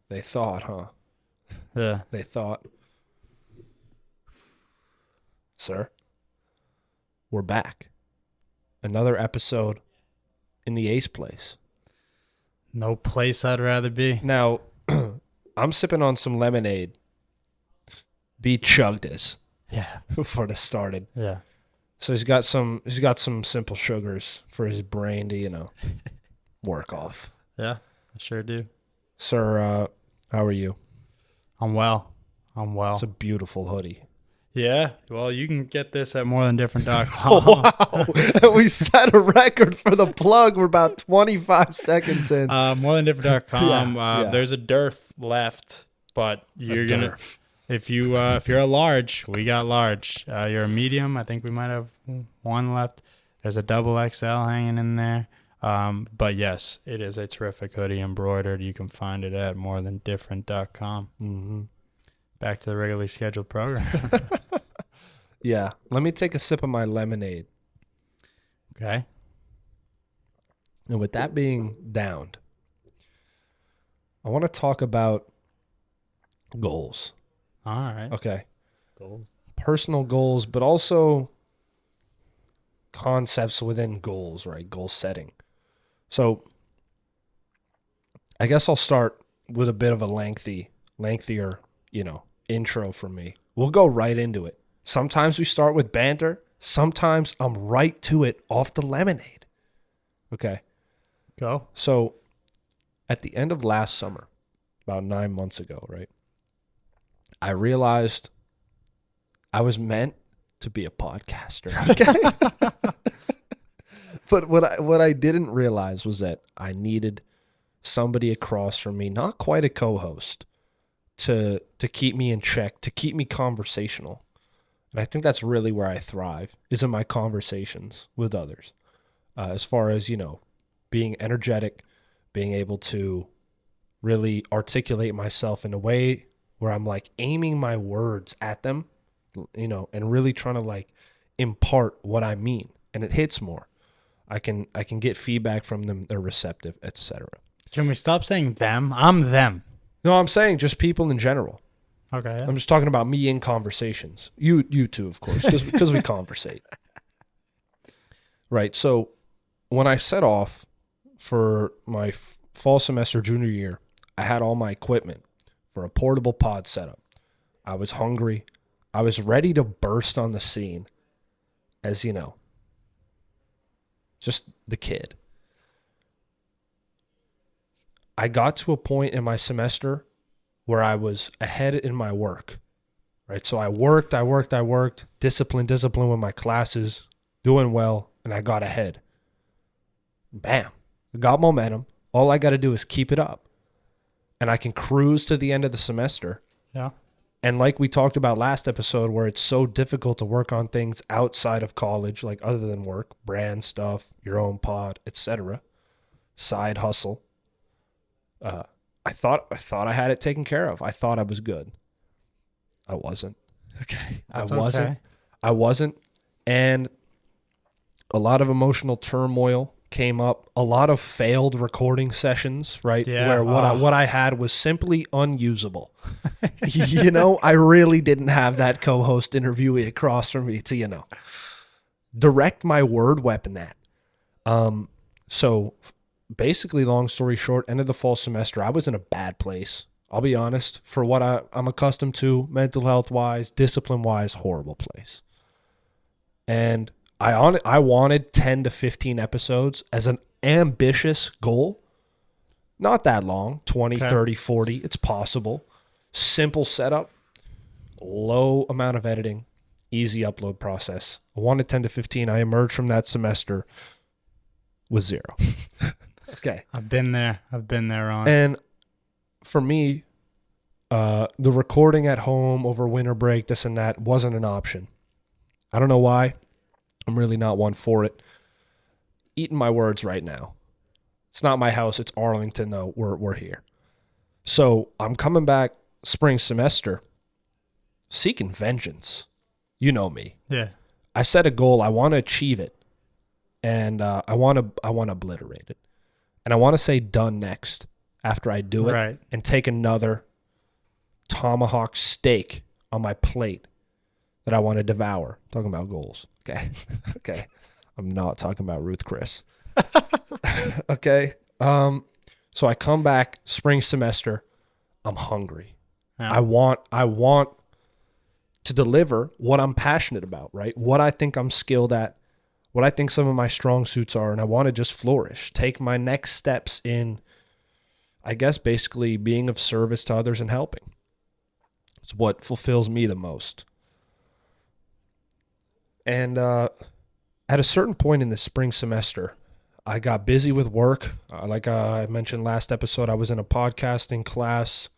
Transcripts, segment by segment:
They thought, huh? Yeah. They thought. Sir, we're back. Another episode in the Ace place. No place I'd rather be. Now, I'm sipping on some lemonade. B chugged this Yeah. before this started. Yeah. So he's got some simple sugars for his brain to, work off. Yeah. I sure do. Sir, how are you? I'm well. It's a beautiful hoodie. Yeah. Well, you can get this at morethandifferent.com. Wow. We set a record for the plug. We're about 25 seconds in. Morethandifferent.com. Yeah. There's a dearth left, but you're gonna Derf. if you're a large, we got large. You're a medium. I think we might have one left. There's a double XL hanging in there. But yes, it is a terrific hoodie embroidered. You can find it at morethandifferent.com. Mm-hmm. Back to the regularly scheduled program. Yeah. Let me take a sip of my lemonade. Okay. And with that being downed, I want to talk about goals. All right. Okay. Goals. Personal goals, but also concepts within goals, right? Goal setting. So I guess I'll start with a bit of a lengthier, intro from me. We'll go right into it. Sometimes we start with banter. Sometimes I'm right to it off the lemonade. Okay. Go. So at the end of last summer, about 9 months ago, right, I realized I was meant to be a podcaster. Okay. But what I didn't realize was that I needed somebody across from me, not quite a co-host, to keep me in check, to keep me conversational. And I think that's really where I thrive, is in my conversations with others. As far as, being energetic, being able to really articulate myself in a way where I'm like aiming my words at them, and really trying to like impart what I mean. And it hits more. I can get feedback from them, they're receptive, etc. Can we stop saying them? I'm them. No, I'm saying just people in general. Okay. I'm just talking about me in conversations. You too, of course, because we conversate. Right. So when I set off for my fall semester junior year, I had all my equipment for a portable pod setup. I was hungry. I was ready to burst on the scene as, just the kid. I got to a point in my semester where I was ahead in my work, right? So I worked, discipline with my classes, doing well, and I got ahead. Bam. I got momentum. All I got to do is keep it up. And I can cruise to the end of the semester. Yeah. And like we talked about last episode, where it's so difficult to work on things outside of college, like other than work, brand stuff, your own pod, etc., side hustle. I thought I had it taken care of. I thought I was good. I wasn't. Okay. I wasn't. And a lot of emotional turmoil came up. A lot of failed recording sessions, right? Yeah. Where what I had was simply unusable. I really didn't have that co-host interviewee across from me to, direct my word weapon at. So basically, long story short, end of the fall semester, I was in a bad place. I'll be honest, for what I'm accustomed to, mental health-wise, discipline-wise, horrible place. And I wanted 10 to 15 episodes as an ambitious goal. Not that long, 20, 30, 40. It's possible. Simple setup, low amount of editing, easy upload process. I wanted 10 to 15. I emerged from that semester with 0. Okay. I've been there, Ron. And for me, the recording at home over winter break, this and that, wasn't an option. I don't know why. I'm really not one for it. Eating my words right now. It's not my house. It's Arlington, though. We're here. So I'm coming back spring semester, seeking vengeance. You know me. Yeah. I set a goal. I want to achieve it, and I want to obliterate it. And I want to say done next after I do it Right. and take another tomahawk steak on my plate that I want to devour. Talking about goals. Okay. Okay. I'm not talking about Ruth Chris. Okay. So I come back spring semester. I'm hungry. Yeah. I want to deliver what I'm passionate about, right? What I think I'm skilled at, what I think some of my strong suits are, and I want to just flourish, take my next steps in, I guess, basically being of service to others and helping. It's what fulfills me the most. And at a certain point in the spring semester, I got busy with work. Like I mentioned last episode, I was in a podcasting class.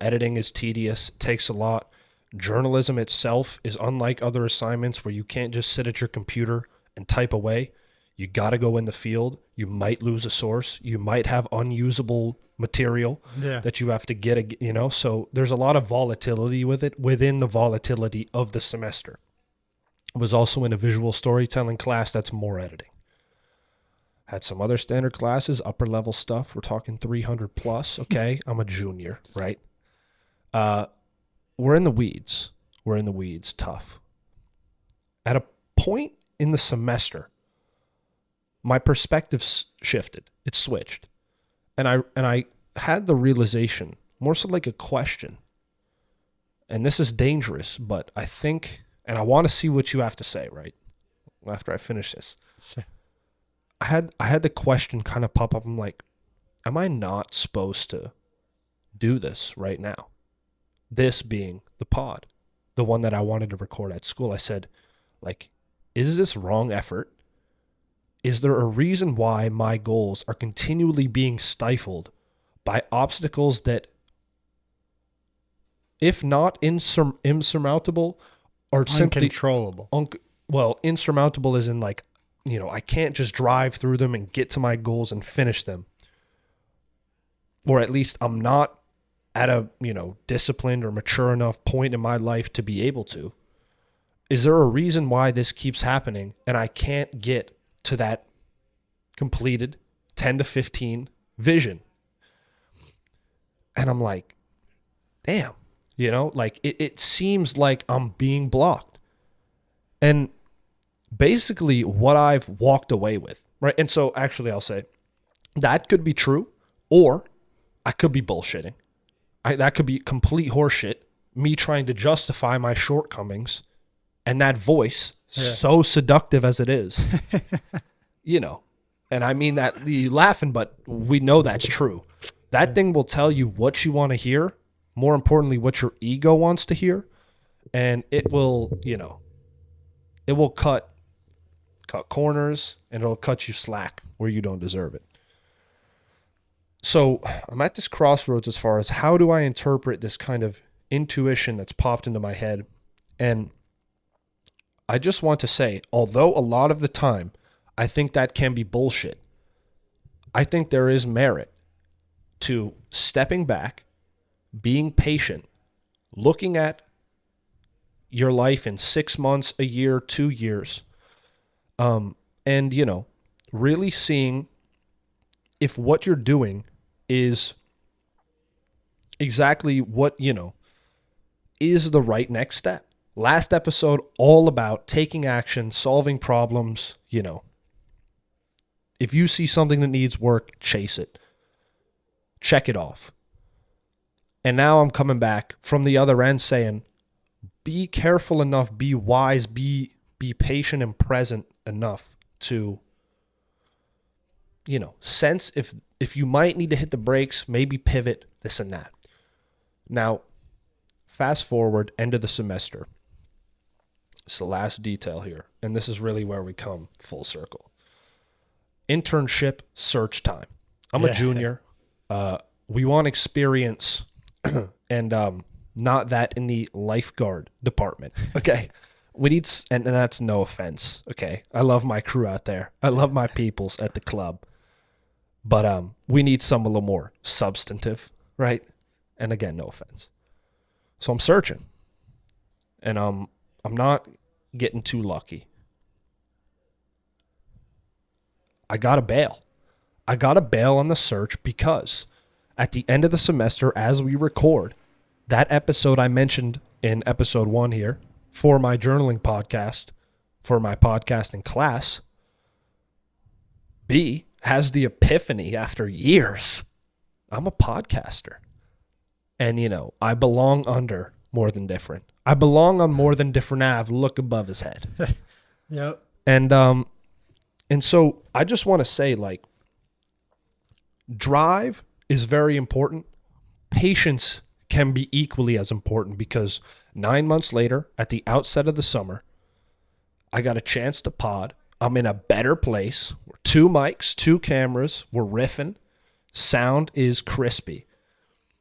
Editing is tedious, it takes a lot. Journalism itself is unlike other assignments where you can't just sit at your computer and type away. You got to go in the field. You might lose a source. You might have unusable material that you have to get, so there's a lot of volatility with it within the volatility of the semester. I was also in a visual storytelling class that's more editing. Had some other standard classes, upper level stuff. We're talking 300 plus. Okay. I'm a junior, right? We're in the weeds. Tough. At a point in the semester, my perspective shifted. It switched. And I had the realization, more so like a question. And this is dangerous, but I think, and I want to see what you have to say, right? After I finish this. Sure. I had the question kind of pop up. I'm like, am I not supposed to do this right now? This being the pod, the one that I wanted to record at school. I said, like, is this wrong effort? Is there a reason why my goals are continually being stifled by obstacles that, if not insurmountable, are simply uncontrollable? Insurmountable is in like, I can't just drive through them and get to my goals and finish them. Or at least I'm not at a, disciplined or mature enough point in my life to be able to. Is there a reason why this keeps happening and I can't get to that completed 10 to 15 vision? And I'm like, damn, it seems like I'm being blocked. And basically what I've walked away with, right? And so actually I'll say that could be true, or I could be bullshitting. That could be complete horseshit, me trying to justify my shortcomings, and that voice, so seductive as it is, and I mean that you laughing, but we know that's true. That thing will tell you what you want to hear, more importantly, what your ego wants to hear, and it will, it will cut corners, and it'll cut you slack where you don't deserve it. So I'm at this crossroads as far as how do I interpret this kind of intuition that's popped into my head. And I just want to say, although a lot of the time I think that can be bullshit, I think there is merit to stepping back, being patient, looking at your life in 6 months, a year, 2 years, and, really seeing if what you're doing is exactly what, is the right next step. Last episode, all about taking action, solving problems, If you see something that needs work, chase it. Check it off. And now I'm coming back from the other end saying, be careful enough, be wise, be patient and present enough to, sense if you might need to hit the brakes, maybe pivot, this and that. Now, fast forward, end of the semester. It's the last detail here, and this is really where we come full circle. Internship search time. I'm a junior. We want experience and not that in the lifeguard department. Okay. We need, and that's no offense. Okay. I love my crew out there. I love my peoples at the club. But we need some a little more substantive, right? And again, no offense. So I'm searching. And I'm not getting too lucky. I got to bail. I got to bail on the search because at the end of the semester, as we record, that episode I mentioned in episode 1 here for my journaling podcast, for my podcasting class, B has the epiphany after years. I'm a podcaster. And, I belong under More Than Different. I belong on More Than Different Ave. Look above his head. Yep. And so I just want to say, like, drive is very important. Patience can be equally as important because 9 months later, at the outset of the summer, I got a chance to pod. I'm in a better place. We're 2 mics, 2 cameras. We're riffing. Sound is crispy.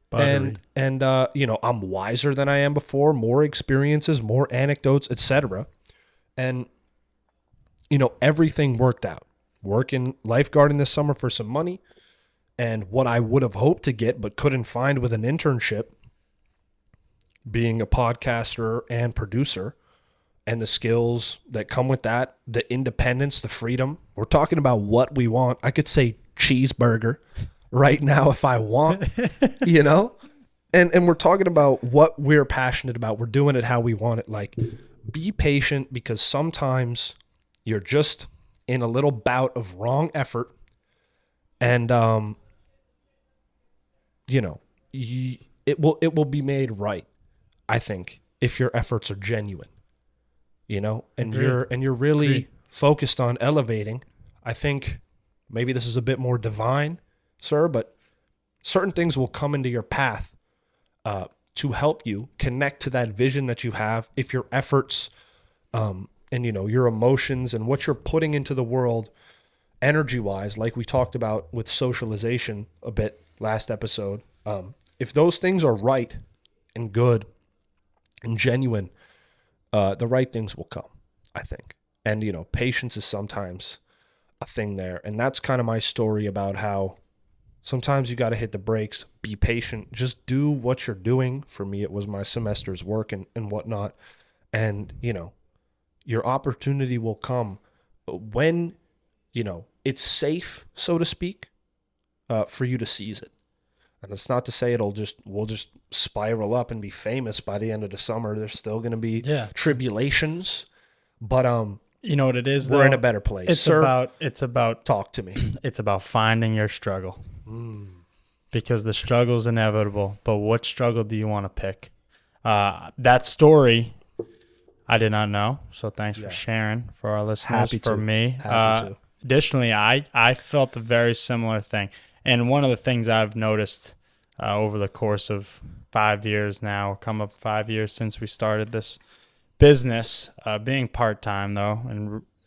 Buttery. And I'm wiser than I am before, more experiences, more anecdotes, etc. And, everything worked out. Working lifeguarding this summer for some money, and what I would have hoped to get but couldn't find with an internship, being a podcaster and producer, and the skills that come with that, the independence, the freedom. We're talking about what we want. I could say cheeseburger right now if I want, And we're talking about what we're passionate about. We're doing it how we want it. Like, be patient because sometimes you're just in a little bout of wrong effort. And, it will be made right, I think, if your efforts are genuine, and Agreed. you're really Agreed. focused on elevating. I think maybe this is a bit more divine, sir, but certain things will come into your path to help you connect to that vision that you have. If your efforts and your emotions and what you're putting into the world energy-wise, like we talked about with socialization a bit last episode, if those things are right and good and genuine, the right things will come, I think. And, patience is sometimes a thing there. And that's kind of my story about how sometimes you got to hit the brakes, be patient, just do what you're doing. For me, it was my semester's work and whatnot. And, your opportunity will come when, it's safe, so to speak, for you to seize it. And it's not to say we'll just spiral up and be famous by the end of the summer. There's still going to be tribulations, but You know what it is, we're though? in a better place. It's about Talk to me. It's about finding your struggle. Because the struggle is inevitable, but what struggle do you want to pick? That story I did not know, so thanks for sharing for our listeners. Happy for to. me. Happy to. Additionally, I felt a very similar thing. And one of the things I've noticed over the course of 5 years now, come up 5 years since we started this business, being part-time though,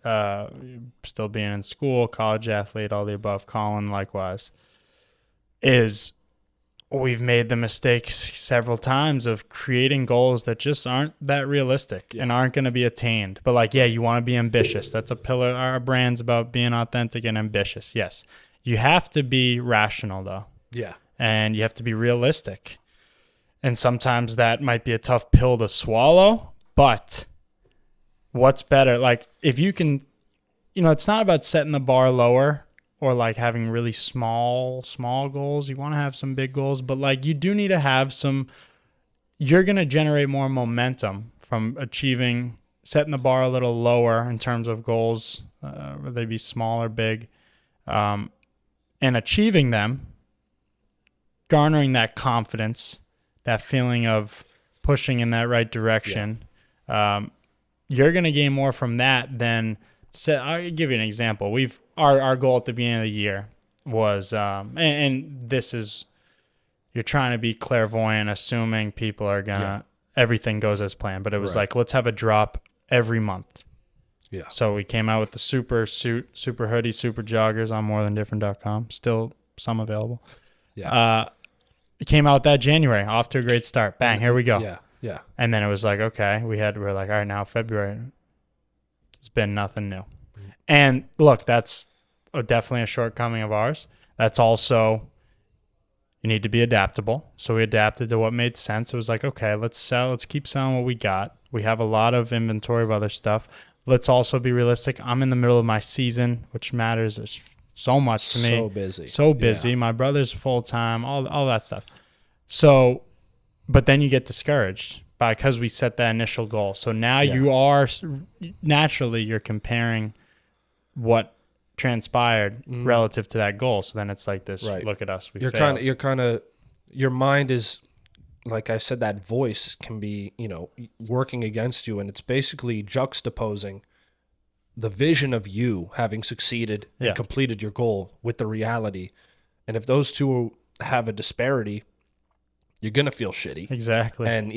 and still being in school, college athlete, all the above, Colin likewise, is we've made the mistake several times of creating goals that just aren't that realistic and aren't going to be attained. But you want to be ambitious. That's a pillar. Our brand's about being authentic and ambitious. Yes. You have to be rational, though. Yeah. And you have to be realistic. And sometimes that might be a tough pill to swallow. But what's better? If you can, it's not about setting the bar lower or having really small goals. You want to have some big goals, but you do need to have some. You're going to generate more momentum from setting the bar a little lower in terms of goals, whether they be small or big. And achieving them, garnering that confidence, that feeling of pushing in that right direction, you're going to gain more from that than. I'll give you an example. Our goal at the beginning of the year was, and this is, you're trying to be clairvoyant, assuming people are gonna everything goes as planned. But it was let's have a drop every month. Yeah. So we came out with the super suit, super hoodie, super joggers on morethandifferent.com. Still some available. Yeah. It came out that January, off to a great start. Bang, here we go. Yeah. Yeah. And then it was okay. We're all right, now February. It's been nothing new. And look, that's definitely a shortcoming of ours. That's also, you need to be adaptable. So we adapted to what made sense. It was okay, let's keep selling what we got. We have a lot of inventory of other stuff. Let's also be realistic. I'm in the middle of my season, which matters. It's so much to me. So busy. So busy. Yeah. My brother's full time, all that stuff. So, but then you get discouraged because we set that initial goal. So now you are naturally you're comparing what transpired relative to that goal. So then it's like this, look at us. You're kind of, your mind is, like I said, that voice can be, working against you. And it's basically juxtaposing the vision of you having succeeded and completed your goal with the reality. And if those two have a disparity, you're going to feel shitty. Exactly. And,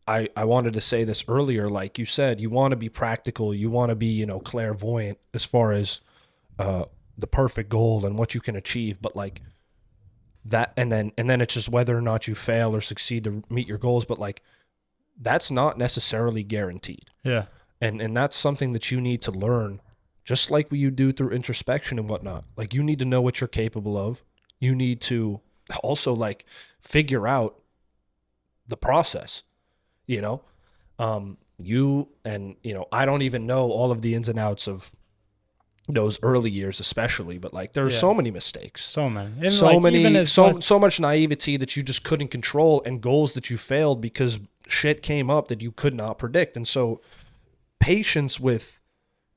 I wanted to say this earlier, like you said, you want to be practical. You want to be, clairvoyant as far as the perfect goal and what you can achieve. But like that, and then it's just whether or not you fail or succeed to meet your goals. But like, that's not necessarily guaranteed. Yeah. And that's something that you need to learn, just like what you do through introspection and whatnot. Like, you need to know what you're capable of. You need to also like figure out the process, I don't even know all of the ins and outs of those early years, especially, but like there are so many mistakes, so many, and so like, many, so much naivety that you just couldn't control, and goals that you failed because shit came up that you could not predict. And so patience with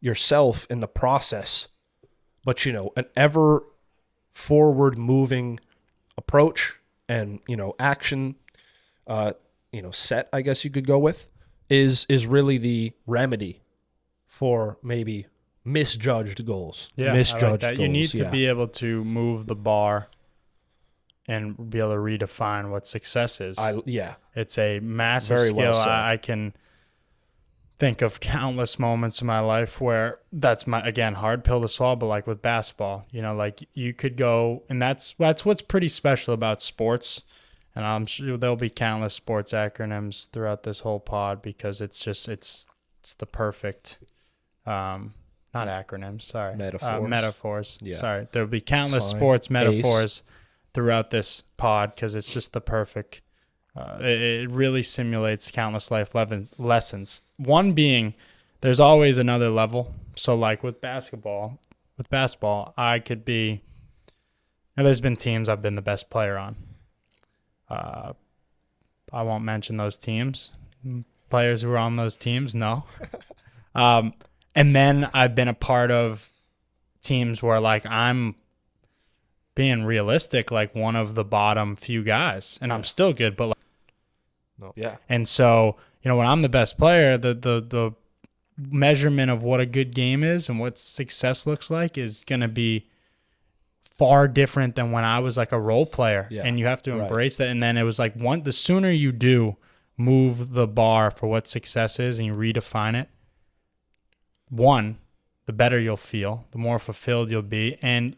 yourself in the process, but an ever forward moving approach and action set, I guess you could go with, is really the remedy for maybe misjudged goals. Misjudged I like that. goals. You need to be able to move the bar and be able to redefine what success is. It's a massive skill. Well, I can think of countless moments in my life where that's hard pill to swallow, but like with basketball, like you could go, and that's what's pretty special about sports. And I'm sure there'll be countless sports acronyms throughout this whole pod, because it's the perfect, not acronyms, sorry. Metaphors. Yeah. Sorry. There'll be countless sports metaphors throughout this pod, because it's just the perfect, it really simulates countless life lessons. One being, there's always another level. So like with basketball, I could be, there's been teams I've been the best player on. I won't mention those teams, players who were on those teams. No. And then I've been a part of teams where like I'm being realistic, like one of the bottom few guys, and I'm still good, but like, no. Yeah. And so, when I'm the best player, the measurement of what a good game is and what success looks like is going to be far different than when I was like a role player. Yeah. And you have to embrace that. And then it was like the sooner you do move the bar for what success is and you redefine it, the better you'll feel, the more fulfilled you'll be, and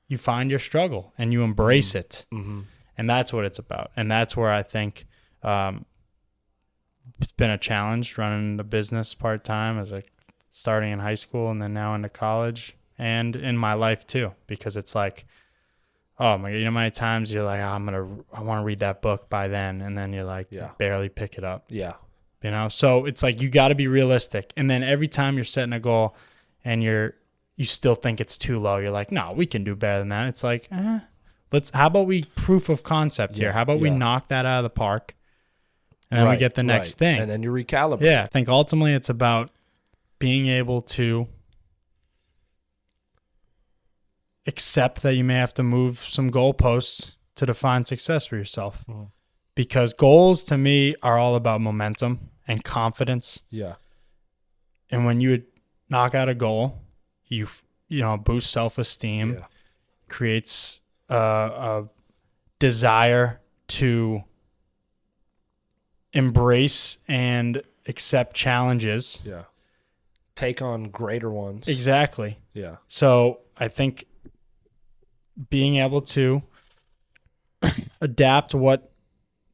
you find your struggle and you embrace it. Mm-hmm. And that's what it's about. And that's where I think it's been a challenge running the business part-time, as starting in high school and then now into college, and in my life too, because it's like, oh my God, many times you're like, I want to read that book by then. And then you're like, barely pick it up. Yeah. So it's like, you got to be realistic. And then every time you're setting a goal and you still think it's too low, you're like, no, we can do better than that. It's like, how about we proof of concept here? How about we knock that out of the park? And then we get the next thing. And then you recalibrate. Yeah. I think ultimately it's about being able to accept that you may have to move some goalposts to define success for yourself. Mm-hmm. Because goals to me are all about momentum and confidence. Yeah. And when you knock out a goal, you boost self-esteem, creates a desire to embrace and accept challenges. Yeah. Take on greater ones. Exactly. Yeah. So I think being able to adapt what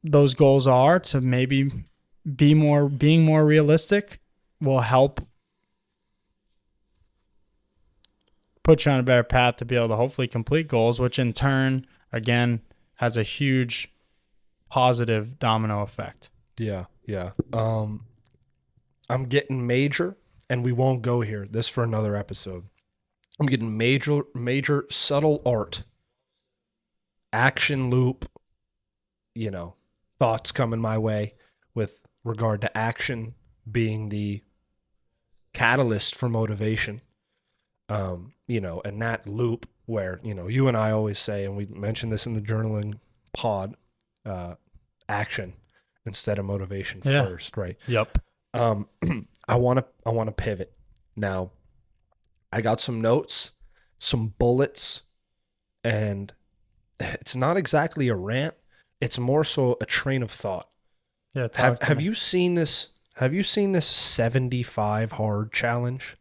those goals are to maybe being more realistic will help put you on a better path to be able to hopefully complete goals, which in turn, again, has a huge positive domino effect. Yeah, yeah. I'm getting major, and we won't go here. This for another episode. I'm getting major subtle art, action loop, thoughts coming my way with regard to action being the catalyst for motivation. And that loop where, you and I always say, and we mentioned this in the journaling pod, action instead of motivation first, right? Yep. I want to pivot. Now, I got some notes, some bullets, and it's not exactly a rant. It's more so a train of thought. Yeah. Have you seen this? Have you seen this 75 hard challenge?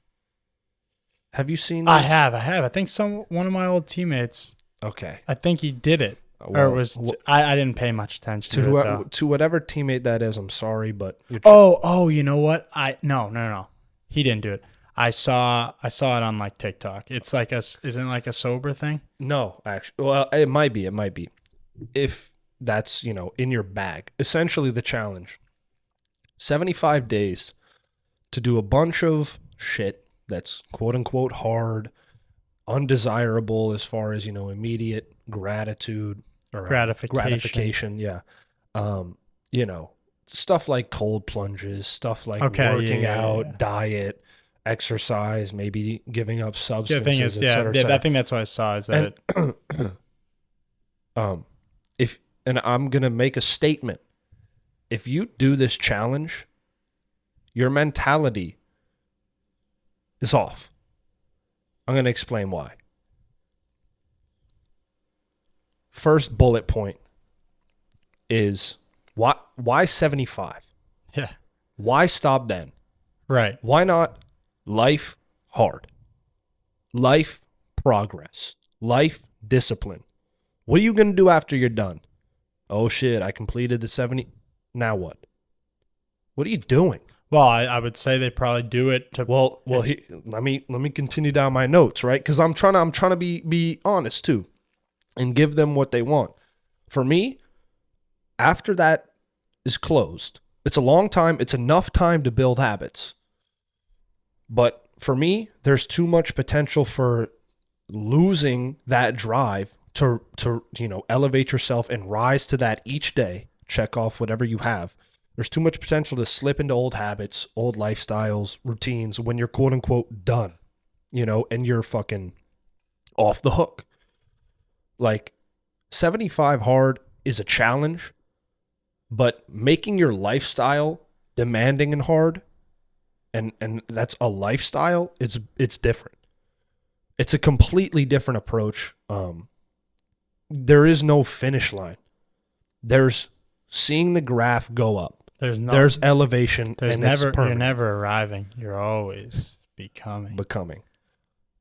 Have you seen this? I have. I think one of my old teammates. Okay. I think he did it, Well, or it was. I didn't pay much attention to it, though. To whatever teammate that is. I'm sorry, but You know what? No. He didn't do it. I saw it on like TikTok. It's like isn't it like a sober thing? No, actually, well, it might be. If that's in your bag. Essentially, the challenge: 75 days to do a bunch of shit that's quote unquote hard, undesirable as far as immediate gratitude or gratification. Yeah, stuff like cold plunges, stuff like working out, diet, exercise, maybe giving up substances, et cetera. I think that's what I saw. Is that and I'm gonna make a statement. If you do this challenge, your mentality is off. I'm gonna explain why. First bullet point is why 75? Yeah. Why stop then? Right. Why not life hard? Life progress. Life discipline. What are you going to do after you're done? Oh shit, I completed the 70. Now what? What are you doing? Well, I would say they probably do it to. Let me continue down my notes, right? Because I'm trying to be honest too, and give them what they want. For me, after that is closed, it's a long time. It's enough time to build habits. But for me, there's too much potential for losing that drive to elevate yourself and rise to that each day. Check off whatever you have. There's too much potential to slip into old habits, old lifestyles, routines when you're quote unquote done, and you're fucking off the hook. Like 75 hard is a challenge, but making your lifestyle demanding and hard, and that's a lifestyle, it's different. It's a completely different approach. There is no finish line. There's seeing the graph go up. There's elevation. You're never arriving. You're always becoming.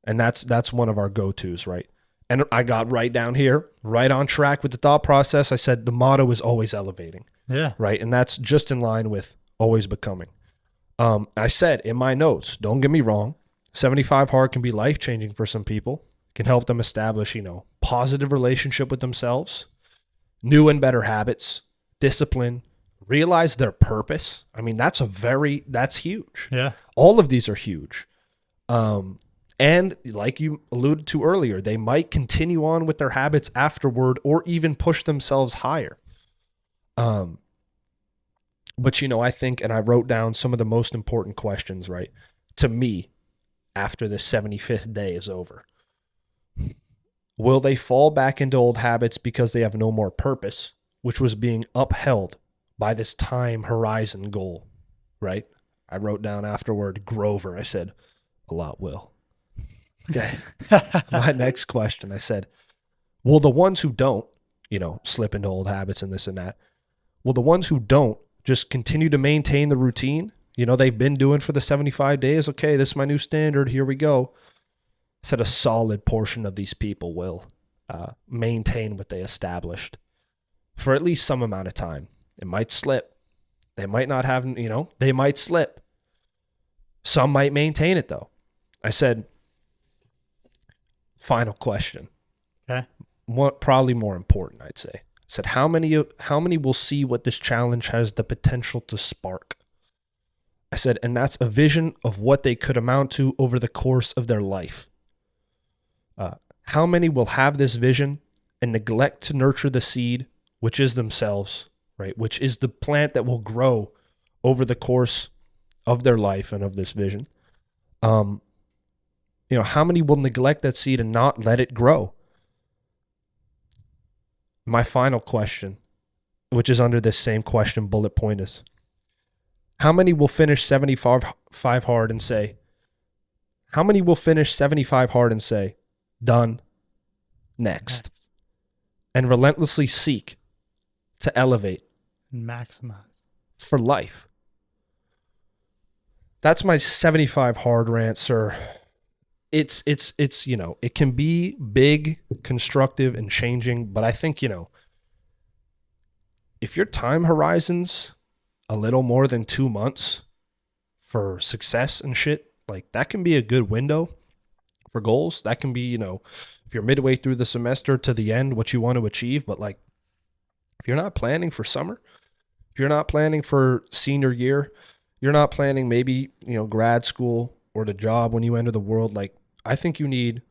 And that's one of our go-tos, right? And I got right down here, right on track with the thought process. I said the motto is always elevating. Yeah. Right. And that's just in line with always becoming. I said in my notes, don't get me wrong, 75 hard can be life-changing for some people. Can help them establish, positive relationship with themselves, new and better habits, discipline, realize their purpose. I mean, that's huge. Yeah. All of these are huge. And like you alluded to earlier, they might continue on with their habits afterward or even push themselves higher. But I think, and I wrote down some of the most important questions, right? To me, after the 75th day is over. Will they fall back into old habits because they have no more purpose, which was being upheld by this time horizon goal, right? I wrote down afterward, Grover. I said, a lot will. Okay. My next question, I said, will the ones who don't, slip into old habits and this and that, will the ones who don't just continue to maintain the routine, they've been doing for the 75 days? Okay, this is my new standard. Here we go. I said a solid portion of these people will maintain what they established for at least some amount of time. It might slip. They might not have, they might slip. Some might maintain it though. I said, final question. Okay. Probably more important, I'd say. I said, how many will see what this challenge has the potential to spark? I said, and that's a vision of what they could amount to over the course of their life. How many will have this vision and neglect to nurture the seed, which is themselves, right? Which is the plant that will grow over the course of their life and of this vision. How many will neglect that seed and not let it grow? My final question, which is under this same question bullet point, is how many will finish 75 hard and say, done, next, and relentlessly seek to elevate and maximize for life? That's my 75 hard rant, sir. It's it can be big, constructive, and changing, but I think, if your time horizon's a little more than 2 months for success and shit, like that can be a good window for goals. That can be, if you're midway through the semester to the end, what you want to achieve. But like, if you're not planning for summer, if you're not planning for senior year, you're not planning maybe, grad school or the job when you enter the world, like I think you need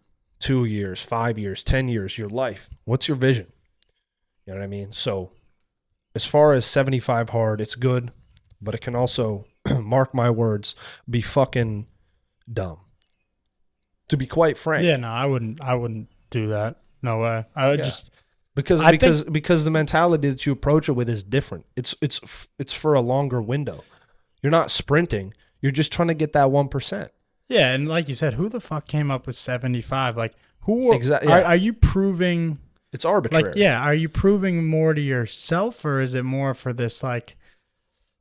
2 years, 5 years, 10 years, your life. What's your vision? You know what I mean? So as far as 75 hard, it's good, but it can also, mark my words, be fucking dumb. To be quite frank. Yeah, no, I wouldn't do that. No way. I would just because the mentality that you approach it with is different. It's for a longer window. You're not sprinting. You're just trying to get that 1%. Yeah, and like you said, who the fuck came up with 75? Like, who exactly? Yeah. Are you proving? It's arbitrary. Like, yeah, are you proving more to yourself, or is it more for this, like,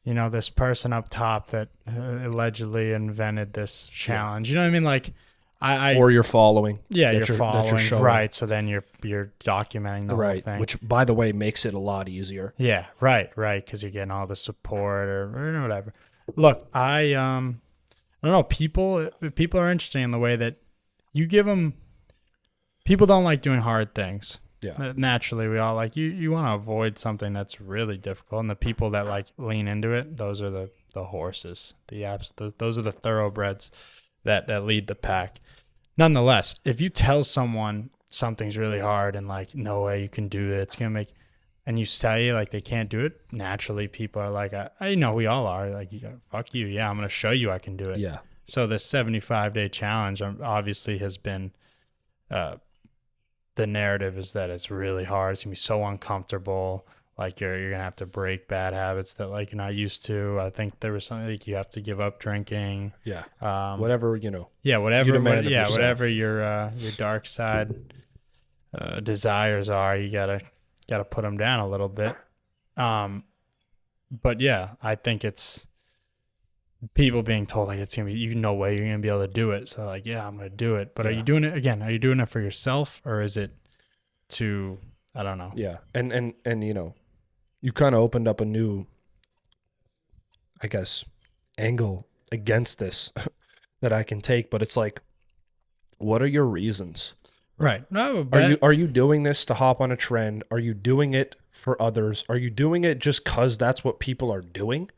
this person up top that allegedly invented this challenge? You know what I mean? Like, or you're following. Yeah, you're following, right? So then you're documenting the whole thing, which, by the way, makes it a lot easier. Yeah, right, because you're getting all the support or whatever. Look, I don't know. People are interesting in the way that you give them. People don't like doing hard things. Yeah. Naturally, we all like you want to avoid something that's really difficult, and the people that like lean into it, those are the horses, those are the thoroughbreds that lead the pack. Nonetheless, if you tell someone something's really hard and like, no way you can do it, it's gonna make, and you say like they can't do it, naturally people are like, I know we all are like, fuck you, yeah, I'm gonna show you I can do it. Yeah. So this 75-day challenge obviously has been, the narrative is that it's really hard. It's gonna be so uncomfortable. Like you're gonna have to break bad habits that like you're not used to. I think there was something like you have to give up drinking. Yeah. Whatever Yeah, whatever your dark side desires are, you gotta put them down a little bit. But yeah, I think it's people being told like it's gonna be no way you're gonna be able to do it. So like, yeah, I'm gonna do it. But are you doing it again? Are you doing it for yourself, or is it to, I don't know. Yeah. And you kind of opened up a new, I guess, angle against this that I can take, but it's like, what are your reasons? Right. No, are you doing this to hop on a trend? Are you doing it for others? Are you doing it just cuz that's what people are doing?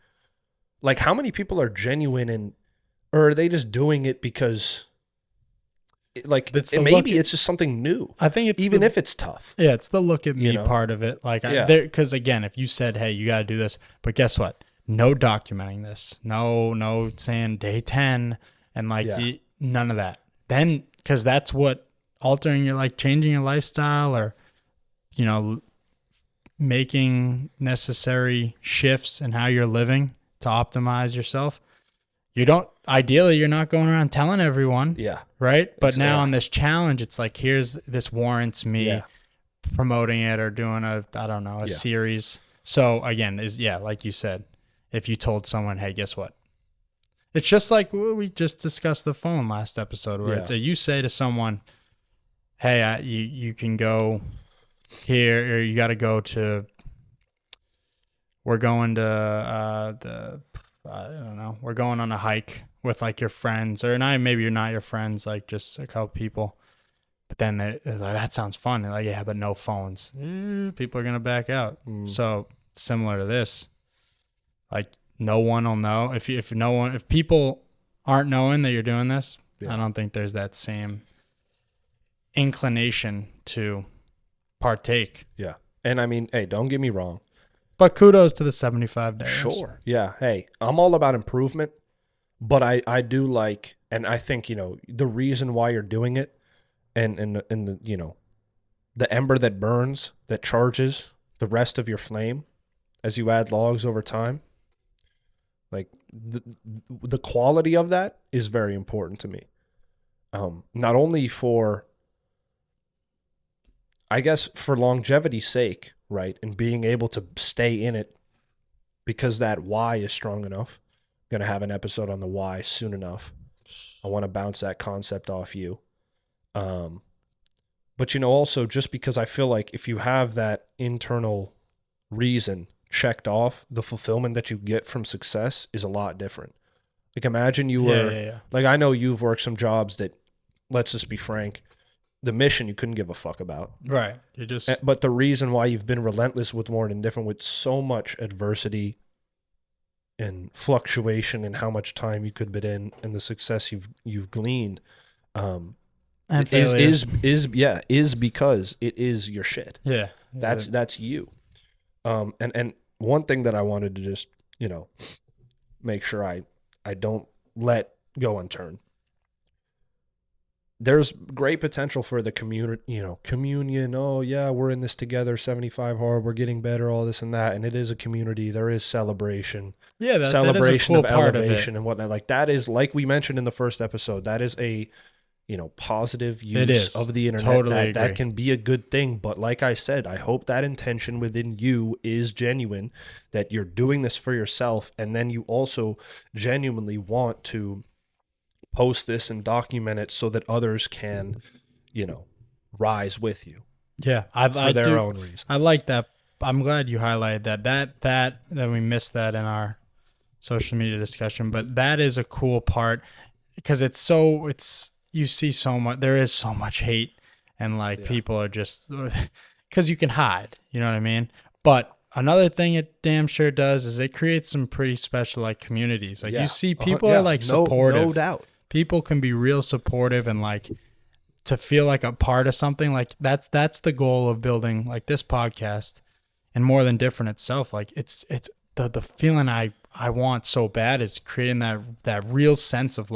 Like, how many people are genuine or are they just doing it because maybe it's just something new? I think it's if it's tough. Yeah, it's the look at me part of it. Like, because again, if you said, hey, you got to do this, but guess what? No documenting this. No saying day 10 and like none of that. Then, because that's what altering your, like changing your lifestyle or, making necessary shifts in how you're living to optimize yourself. Ideally, you're not going around telling everyone. Yeah. Right. But now on this challenge, it's like, this warrants me promoting it or doing a series. So again, like you said, if you told someone, hey, guess what? It's just like we just discussed the phone last episode where it's you say to someone, hey, you can go here, or you got to go to, we're going to I don't know, we're going on a hike with like your friends, or not, maybe you're not your friends, like just a couple people. But then they're like, that sounds fun. They're like, yeah, but no phones. People are going to back out. So similar to this, like no one will know. If people aren't knowing that you're doing this, I don't think there's that same inclination to partake. Yeah. And I mean, hey, don't get me wrong. But kudos to the 75 days. Sure. Yeah. Hey, I'm all about improvement, but I do like, and I think, the reason why you're doing it and the, the ember that burns, that charges the rest of your flame as you add logs over time, like the quality of that is very important to me. Not only for, I guess, for longevity's sake, right? And being able to stay in it because that why is strong enough. I'm going to have an episode on the why soon enough. I want to bounce that concept off you. But, also just because I feel like if you have that internal reason checked off, the fulfillment that you get from success is a lot different. Like imagine you were, like I know you've worked some jobs that, let's just be frank, the mission you couldn't give a fuck about. Right. You just. But the reason why you've been relentless with more than different, with so much adversity and fluctuation and how much time you could put in and the success you've gleaned, is because it is your shit. Yeah. That's you. And one thing that I wanted to just, make sure I don't let go unturned. There's great potential for the communion. Oh yeah, we're in this together. 75 hard. We're getting better. All this and that. And it is a community. There is celebration. Yeah, celebration that is a cool of part elevation of it. and whatnot. Like that is, like we mentioned in the first episode, that is a positive use of the internet. Totally that can be a good thing. But like I said, I hope that intention within you is genuine, that you're doing this for yourself, and then you also genuinely want to post this and document it so that others can, rise with you. Yeah, for their own reasons. I like that. I'm glad you highlighted that we missed that in our social media discussion, but that is a cool part because you see so much, there is so much hate and people are just, because you can hide, you know what I mean? But another thing it damn sure does is it creates some pretty special communities. You see people are supportive. No doubt. People can be real supportive and to feel like a part of something. That's the goal of building this podcast and More Than Different itself. It's the feeling I want so bad is creating that real sense of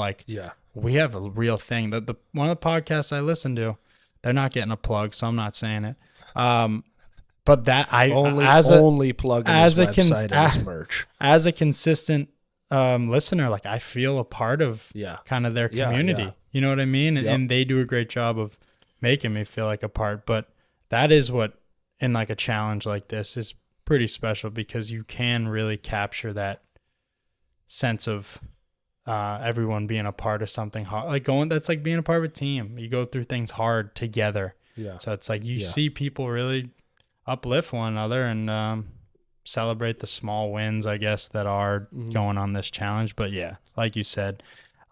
we have a real thing. The one of the podcasts I listen to, they're not getting a plug, so I'm not saying it. But that I only plug as a website as merch. As a consistent listener, I feel a part of kind of their community. Yeah. You know what I mean? Yep. And they do a great job of making me feel like a part. But that is what, in a challenge like this, is pretty special because you can really capture that sense of everyone being a part of something hard. That's like being a part of a team. You go through things hard together. Yeah. So it's you see people really uplift one another and celebrate the small wins, I guess, that are going on this challenge. But yeah, like you said,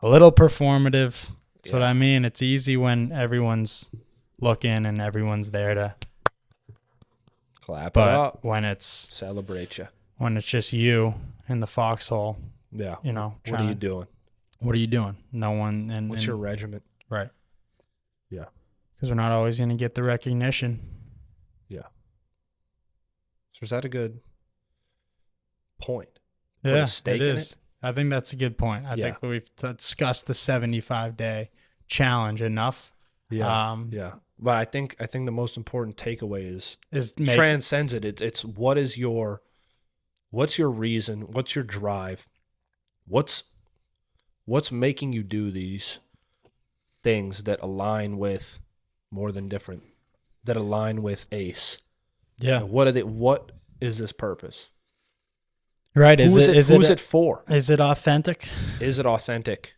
a little performative. That's what I mean. It's easy when everyone's looking and everyone's there to clap it up. When it's celebrate you, when it's just you in the foxhole, what are you doing? What are you doing? No one. And what's your regiment? Right. Yeah. Because we're not always going to get the recognition. Yeah. So is that a good point? Yeah, it is. I think that's a good point. I think we've discussed the 75-day challenge enough. Yeah. But I think the most important takeaway is transcends it. It's what's your reason? What's your drive? What's making you do these things that align with More Than Different, that align with ACE? Yeah. What is this purpose? Right. Who's it for? Is it authentic? Is it authentic?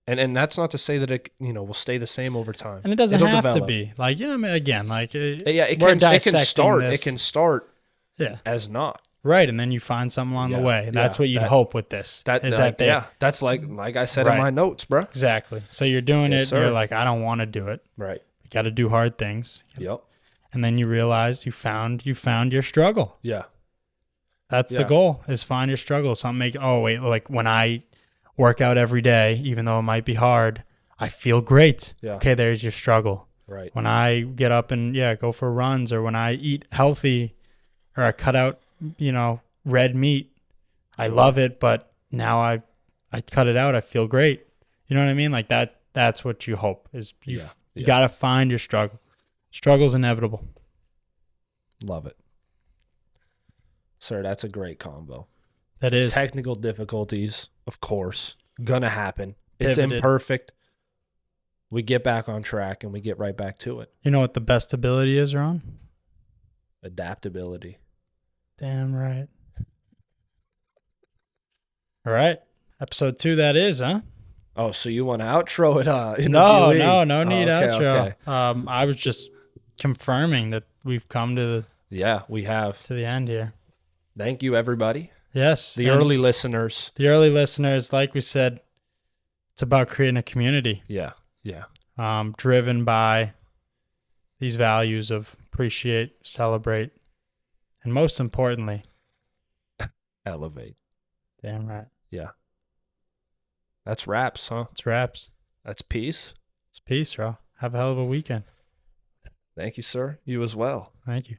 And that's not to say that it will stay the same over time. And it doesn't have to be again, it can start as not. Right, and then you find something along the way. That's what you'd hope with this. That's like I said in my notes, bro. Exactly. So you're doing it, and you're like, I don't want to do it. Right. You got to do hard things. Yep. And then you realize you found your struggle. Yeah. That's the goal, is find your struggle. When I work out every day, even though it might be hard, I feel great. Yeah. Okay, there's your struggle. Right. When I get up and go for runs, or when I eat healthy, or I cut out, red meat, I Sure. love it, but now I cut it out, I feel great. You know what I mean? Like that's what you hope is you got to find your struggle. Struggle's inevitable. Love it. Sir, that's a great combo. That is. Technical difficulties, of course, gonna happen. It's Pivoted. imperfect. We get back on track and we get right back to it. You know what the best ability is, Ron? Adaptability. Damn right. All right. Episode 2, that is, huh? Oh, so you want to outro it? No need outro. Okay. I was just confirming that we've come to We have. the end here. Thank you, everybody. Yes. The early listeners. The early listeners, like we said, it's about creating a community. Yeah. Driven by these values of appreciate, celebrate, and most importantly, Elevate. damn right. Yeah. That's wraps, huh? It's wraps. That's peace. It's peace, bro. Have a hell of a weekend. Thank you, sir. You as well. Thank you.